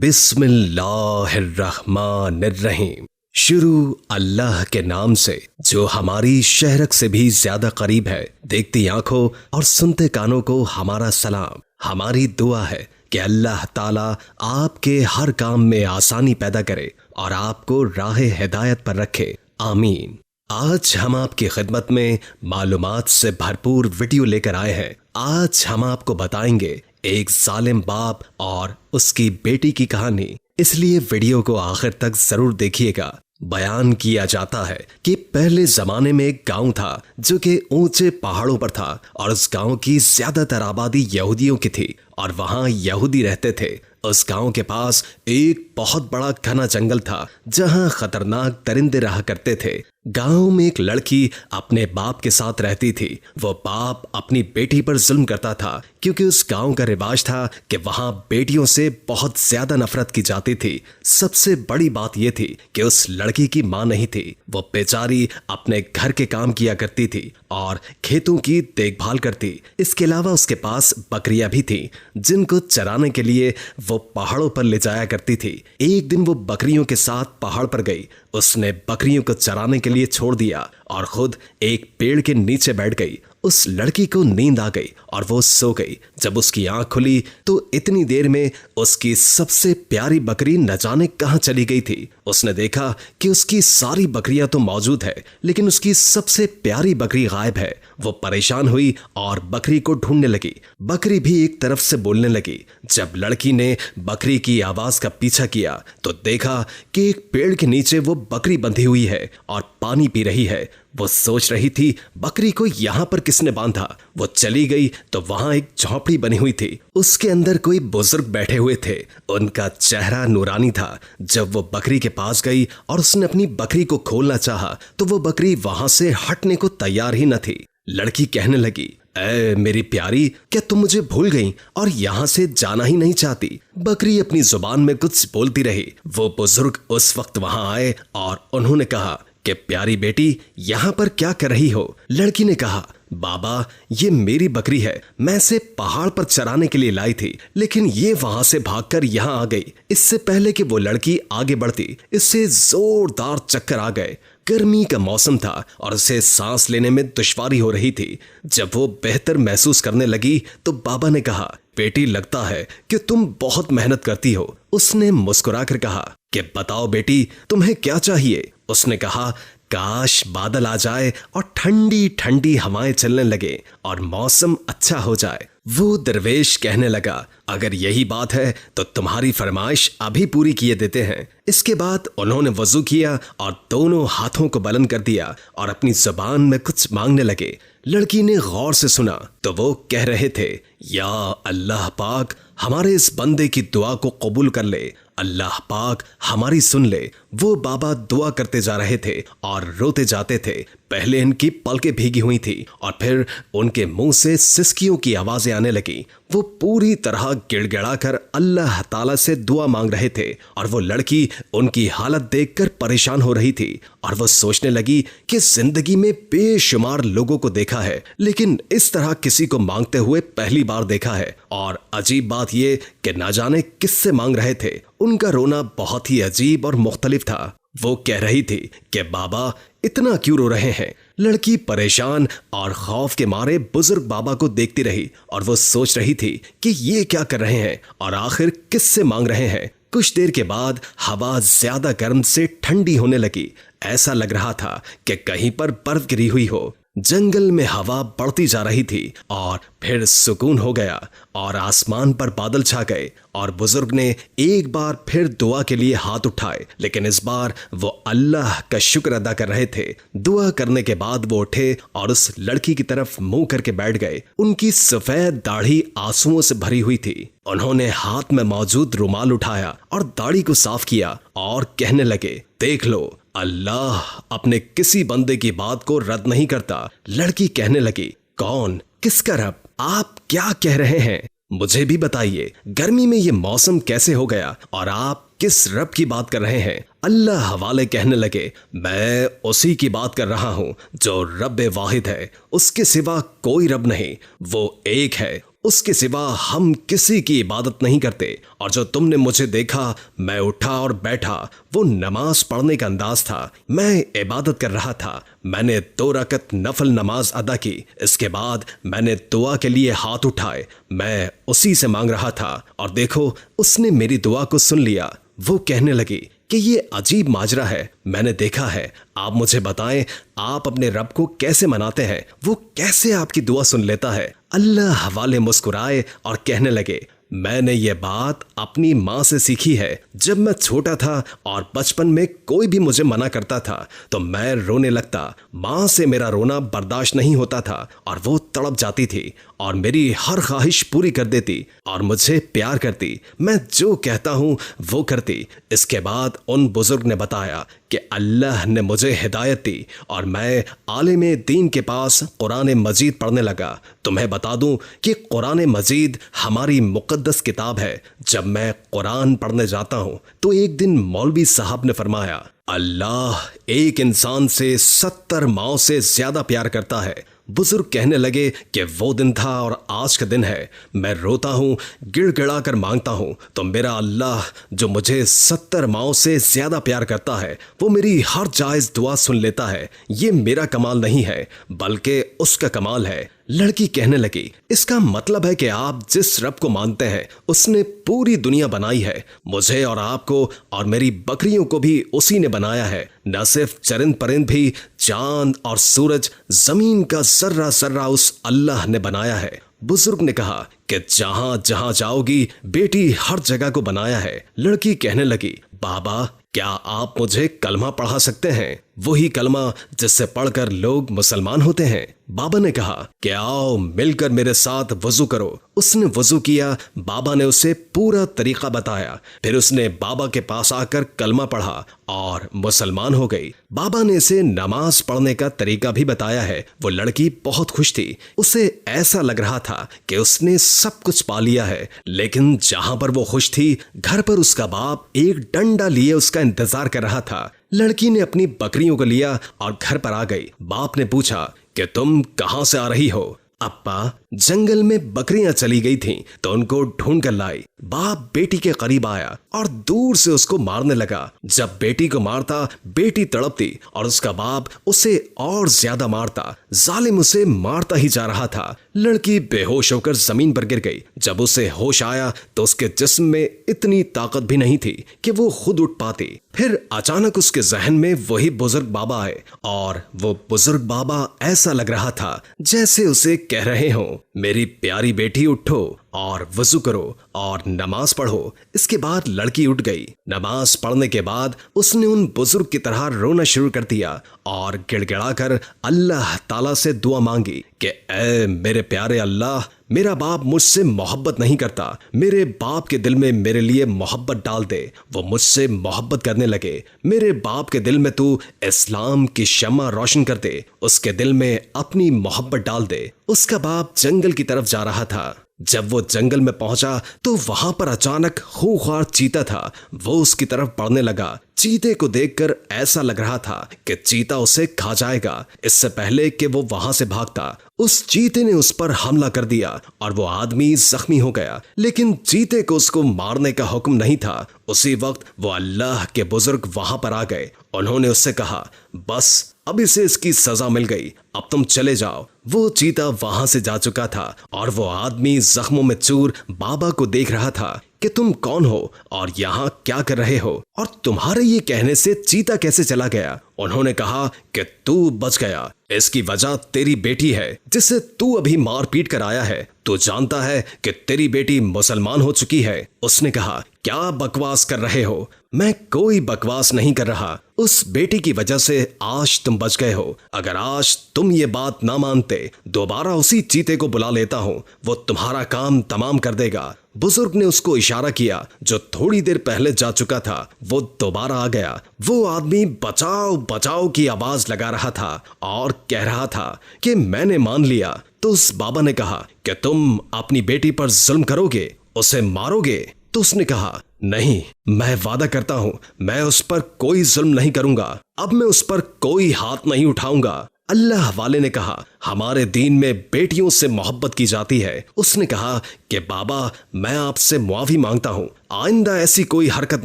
बिस्मिल्लाहिर्रहमानिर्रहीम। शुरू अल्लाह के नाम से जो हमारी शहरक से भी ज्यादा करीब है। देखती आंखों और सुनते कानों को हमारा सलाम। हमारी दुआ है कि अल्लाह ताला आपके हर काम में आसानी पैदा करे और आपको राह हिदायत पर रखे। आमीन। आज हम आपकी खिदमत में मालूमात से भरपूर वीडियो लेकर आए हैं। आज हम आपको बताएंगे एक जालिम बाप और उसकी बेटी की कहानी, इसलिए वीडियो को आखिर तक जरूर देखिएगा। बयान किया जाता है कि पहले जमाने में एक गांव था जो कि ऊंचे पहाड़ों पर था और उस गांव की ज्यादातर आबादी यहूदियों की थी और वहां यहूदी रहते थे। उस गांव के पास एक बहुत बड़ा घना जंगल था जहां खतरनाक दरिंदे रहा करते थे। गांव में एक लड़की अपने बाप के साथ रहती थी। वो बाप अपनी बेटी पर जुल्म करता था क्योंकि उस गांव का रिवाज था कि वहां बेटियों से बहुत ज्यादा नफरत की जाती थी। सबसे बड़ी बात यह थी कि उस लड़की की मां नहीं थी। वो बेचारी अपने घर के काम किया करती थी और खेतों की देखभाल करती। इसके अलावा उसके पास बकरियां भी थी जिनको चराने के लिए वो पहाड़ों पर ले जाया करती थी। एक दिन वो बकरियों के साथ पहाड़ पर गई। उसने बकरियों को चराने के लिए छोड़ दिया और खुद एक पेड़ के नीचे बैठ गई। उस लड़की को नींद आ गई और वो सो गई। जब उसकी आंख खुली तो इतनी देर में उसकी सबसे प्यारी बकरी न जाने कहां चली गई थी। उसने देखा कि उसकी सारी बकरियां तो मौजूद है लेकिन उसकी सबसे प्यारी बकरी गायब है। वो परेशान हुई और बकरी को ढूंढने लगी। बकरी भी एक तरफ से बोलने लगी। जब लड़की ने बकरी की आवाज का पीछा किया तो देखा कि एक पेड़ के नीचे वो बकरी बंधी हुई है और पानी पी रही है। वो सोच रही थी बकरी को यहां पर किसने बांधा। वो चली गई तो वहां एक झोपड़ी बनी हुई थी। उसके अंदर कोई बुजुर्ग बैठे हुए थे। उनका चेहरा नूरानी था। जब वो बकरी के पास गई और उसने अपनी बकरी को खोलना चाहा तो वो बकरी वहां से हटने को तैयार ही न थी। लड़की कहने लगी, ऐ मेरी प्यारी, क्या तुम मुझे भूल गई और यहाँ से जाना ही नहीं चाहती? बकरी अपनी जुबान में कुछ बोलती रही। वो बुजुर्ग उस वक्त वहां आए और उन्होंने कहा कि प्यारी बेटी, यहाँ पर क्या कर रही हो? लड़की ने कहा, बाबा ये मेरी बकरी है। मैं इसे पहाड़ पर चराने के लिए लाई थी लेकिन ये वहां से भागकर यहाँ आ गई। इससे पहले कि वो लड़की आगे बढ़ती इससे जोरदार चक्कर आ गए। गर्मी का मौसम था और उसे सांस लेने में दुश्वारी हो रही थी। जब वो बेहतर महसूस करने लगी तो बाबा ने कहा, बेटी लगता है कि तुम बहुत मेहनत करती हो। उसने मुस्कुराकर कहा कि बताओ बेटी तुम्हें क्या चाहिए? उसने कहा, काश बादल आ जाए और ठंडी ठंडी हवाएं चलने लगे और मौसम अच्छा हो जाए। वो दरवेश कहने लगा, अगर यही बात है तो तुम्हारी फरमाइश अभी पूरी किए देते हैं। इसके बाद उन्होंने वजू किया और दोनों हाथों को बुलंद कर दिया और अपनी जुबान में कुछ मांगने लगे। लड़की ने गौर से सुना तो वो कह रहे थे, या अल्लाह पाक हमारे इस बंदे की दुआ को कबूल कर ले। अल्लाह पाक हमारी सुन ले। वो बाबा दुआ करते जा रहे थे और रोते जाते थे। पहले इनकी पलकें भीगी हुई थी और फिर उनके मुंह से सिसकियों की आवाजें आने लगी। वो पूरी तरह गिड़गिड़ाकर अल्लाह ताला से दुआ मांग रहे थे और वो लड़की उनकी हालत देखकर परेशान हो रही थी और वो सोचने लगी कि जिंदगी में बेशुमार लोगों को देखा है लेकिन इस तरह किसी को मांगते हुए पहली बार देखा है। और अजीब बात ये कि ना जाने किससे मांग रहे थे। उनका रोना बहुत ही अजीब और मुख्तलिफ था। वो कह रही थी कि बाबा इतना क्यों रो रहे हैं? लड़की परेशान और खौफ के मारे बुजुर्ग बाबा को देखती रही और वो सोच रही थी कि ये क्या कर रहे हैं और आखिर किससे मांग रहे हैं। कुछ देर के बाद हवा ज्यादा गर्म से ठंडी होने लगी। ऐसा लग रहा था कि कहीं पर बर्फ गिरी हुई हो। जंगल में हवा बढ़ती जा रही थी और फिर सुकून हो गया और आसमान पर बादल छा गए और बुजुर्ग ने एक बार फिर दुआ के लिए हाथ उठाए लेकिन इस बार वो अल्लाह का शुक्र अदा कर रहे थे। दुआ करने के बाद वो उठे और उस लड़की की तरफ मुंह करके बैठ गए। उनकी सफेद दाढ़ी आंसुओं से भरी हुई थी। उन्होंने हाथ में मौजूद रुमाल उठाया और दाढ़ी को साफ किया और कहने लगे, देख लो अल्लाह अपने किसी बंदे की बात को रद्द नहीं करता। लड़की कहने लगी, कौन? किसका रब? आप क्या कह रहे हैं? मुझे भी बताइए, गर्मी में ये मौसम कैसे हो गया और आप किस रब की बात कर रहे हैं? अल्लाह हवाले कहने लगे, मैं उसी की बात कर रहा हूँ जो रब वाहिद है। उसके सिवा कोई रब नहीं। वो एक है, उसके सिवा हम किसी की इबादत नहीं करते। और जो तुमने मुझे देखा मैं उठा और बैठा, वो नमाज पढ़ने का अंदाज था। मैं इबादत कर रहा था। मैंने 2 रकत नफल नमाज अदा की। इसके बाद मैंने दुआ के लिए हाथ उठाए। मैं उसी से मांग रहा था और देखो उसने मेरी दुआ को सुन लिया। वो कहने लगी कि ये अजीब माजरा है, मैंने देखा है। आप मुझे बताएं, आप अपने रब को कैसे मनाते हैं? वो कैसे आपकी दुआ सुन लेता है? अल्लाह वाले मुस्कुराए और कहने लगे, मैंने ये बात अपनी माँ से सीखी है। जब मैं छोटा था और बचपन में कोई भी मुझे मना करता था तो मैं रोने लगता। माँ से मेरा रोना बर्दाश्त नहीं होता था और वो तड़प जाती थी और मेरी हर ख्वाहिश पूरी कर देती और मुझे प्यार करती। मैं जो कहता हूँ वो करती। इसके बाद उन बुजुर्ग ने बताया कि अल्लाह ने मुझे हिदायत दी और मैं आलिम दीन के पास कुरान मजीद पढ़ने लगा। तुम्हें बता दूं कि कुरान मजीद हमारी मुकद्दस किताब है। जब मैं कुरान पढ़ने जाता हूं तो एक दिन मौलवी साहब ने फरमाया, अल्लाह एक इंसान से 70 माओं से ज्यादा प्यार करता है। बुजुर्ग कहने लगे कि वो दिन था और आज का दिन है। मैं रोता हूँ, गिड़गिड़ा कर मांगता हूँ तो मेरा अल्लाह जो मुझे 70 माओं से ज्यादा प्यार करता है वो मेरी हर जायज दुआ सुन लेता है। ये मेरा कमाल नहीं है बल्कि उसका कमाल है। लड़की कहने लगी, इसका मतलब है कि आप जिस रब को मानते हैं उसने पूरी दुनिया बनाई है। मुझे और आपको और मेरी बकरियों को भी उसी ने बनाया है। न सिर्फ चरिंद परिंद भी, चांद और सूरज, जमीन का जर्रा जर्रा उस अल्लाह ने बनाया है। बुजुर्ग ने कहा कि जहां जहां जाओगी बेटी हर जगह को बनाया है। लड़की कहने लगी, बाबा क्या आप मुझे कलमा पढ़ा सकते हैं? वही कलमा जिससे पढ़कर लोग मुसलमान होते हैं। बाबा ने कहा कि आओ मिलकर मेरे साथ वजू करो। उसने वजू किया। बाबा ने उसे पूरा तरीका बताया। फिर उसने बाबा के पास आकर कलमा पढ़ा और मुसलमान हो गई। बाबा ने इसे नमाज पढ़ने का तरीका भी बताया है। वो लड़की बहुत खुश थी। उसे ऐसा लग रहा था कि उसने सब कुछ पा लिया है। लेकिन जहां पर वो खुश थी घर पर उसका बाप एक डंडा लिए उसका इंतजार कर रहा था। लड़की ने अपनी बकरियों को लिया और घर पर आ गई। बाप ने पूछा कि तुम कहां से आ रही हो? अप्पा जंगल में बकरियां चली गई थीं तो उनको ढूंढ कर लाई। बाप बेटी के करीब आया और दूर से उसको मारने लगा। जब बेटी को मारता बेटी तड़पती और उसका बाप उसे और ज्यादा मारता। जालिम उसे मारता ही जा रहा था। लड़की बेहोश होकर जमीन पर गिर गई। जब उसे होश आया तो उसके जिस्म में इतनी ताकत भी नहीं थी कि वो खुद उठ पाती। फिर अचानक उसके जहन में वही बुजुर्ग बाबा आए और वो बुजुर्ग बाबा ऐसा लग रहा था जैसे उसे कह रहे हों, मेरी प्यारी बेटी उठो और वजू करो और नमाज पढ़ो। इसके बाद लड़की उठ गई। नमाज पढ़ने के बाद उसने उन बुजुर्ग की तरह रोना शुरू कर दिया और गिड़गिड़ाकर अल्लाह ताला से दुआ मांगी कि ऐ मेरे प्यारे अल्लाह, मेरा बाप मुझसे मोहब्बत नहीं करता। मेरे बाप के दिल में मेरे लिए मोहब्बत डाल दे। वो मुझसे मोहब्बत करने लगे। मेरे बाप के दिल में तू इस्लाम की शम्मा रोशन कर दे। उसके दिल में अपनी मोहब्बत डाल दे। उसका बाप जंगल की तरफ जा रहा था। जब वो जंगल में पहुंचा तो वहां पर अचानक खूंखार चीता था। वो उसकी तरफ बढ़ने लगा। चीते को देखकर ऐसा लग रहा था कि चीता उसे खा जाएगा। इससे पहले कि वो वहां से भागता उस चीते ने उस पर हमला कर दिया और वो आदमी जख्मी हो गया। लेकिन चीते को उसको मारने का हुक्म नहीं था। उसी वक्त वो अल्लाह के बुजुर्ग वहां पर आ गए। उन्होंने उससे कहा, बस अब इसे इसकी सजा मिल गई, अब तुम चले जाओ। वो चीता वहां से जा चुका था और वो आदमी जख्मों में चूर बाबा को देख रहा था कि तुम कौन हो और यहाँ क्या कर रहे हो और तुम्हारे ये कहने से चीता कैसे चला गया? उन्होंने कहा कि तू बच गया, इसकी वजह तेरी बेटी है जिसे तू अभी मार पीट कर आया है। तू जानता है कि तेरी बेटी मुसलमान हो चुकी है। उसने कहा, क्या बकवास कर रहे हो? मैं कोई बकवास नहीं कर रहा। उस बेटी की वजह से आज तुम बच गए हो। अगर आज तुम ये बात ना मानते दोबारा उसी चीते को बुला लेता हूँ, वो तुम्हारा काम तमाम कर देगा। बुजुर्ग ने उसको इशारा किया जो थोड़ी देर पहले जा चुका था। वो दोबारा आ गया। वो आदमी बचाओ बचाओ की आवाज लगा रहा था और कह रहा था कि मैंने मान लिया। तो उस बाबा ने कहा कि तुम अपनी बेटी पर जुल्म करोगे, उसे मारोगे? तो उसने कहा, नहीं, मैं वादा करता हूं मैं उस पर कोई जुल्म नहीं करूंगा। अब मैं उस पर कोई हाथ नहीं उठाऊंगा। अल्लाह वाले ने कहा, हमारे दीन में बेटियों से मोहब्बत की जाती है। उसने कहा कि बाबा, मैं आपसे मुआफी मांगता हूँ, आइंदा ऐसी कोई हरकत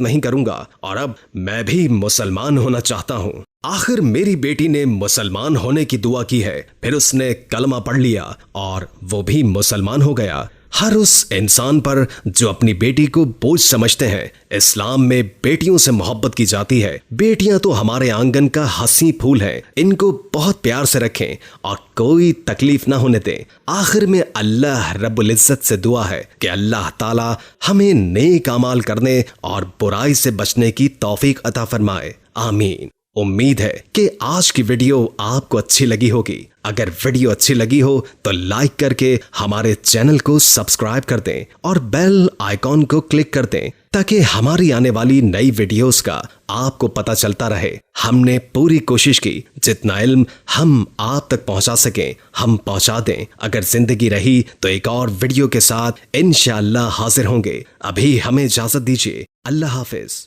नहीं करूंगा और अब मैं भी मुसलमान होना चाहता हूँ। आखिर मेरी बेटी ने मुसलमान होने की दुआ की है, फिर उसने कलमा पढ़ लिया और वो भी मुसलमान हो गया। हर उस इंसान पर जो अपनी बेटी को बोझ समझते हैं, इस्लाम में बेटियों से मोहब्बत की जाती है। बेटियां तो हमारे आंगन का हंसी फूल है, इनको बहुत प्यार से रखें और कोई तकलीफ ना होने दें। आखिर में अल्लाह रब्बुल इज्जत से दुआ है कि अल्लाह ताला हमें नेक अमाल करने और बुराई से बचने की तौफीक अता फरमाए। आमीन। उम्मीद है कि आज की वीडियो आपको अच्छी लगी होगी। अगर वीडियो अच्छी लगी हो तो लाइक करके हमारे चैनल को सब्सक्राइब कर दें और बेल आइकॉन को क्लिक कर दें ताकि हमारी आने वाली नई वीडियोस का आपको पता चलता रहे। हमने पूरी कोशिश की जितना इल्म हम आप तक पहुंचा सकें हम पहुंचा दें। अगर जिंदगी रही तो एक और वीडियो के साथ इंशाअल्लाह हाजिर होंगे। अभी हमें इजाजत दीजिए। अल्लाह हाफिज।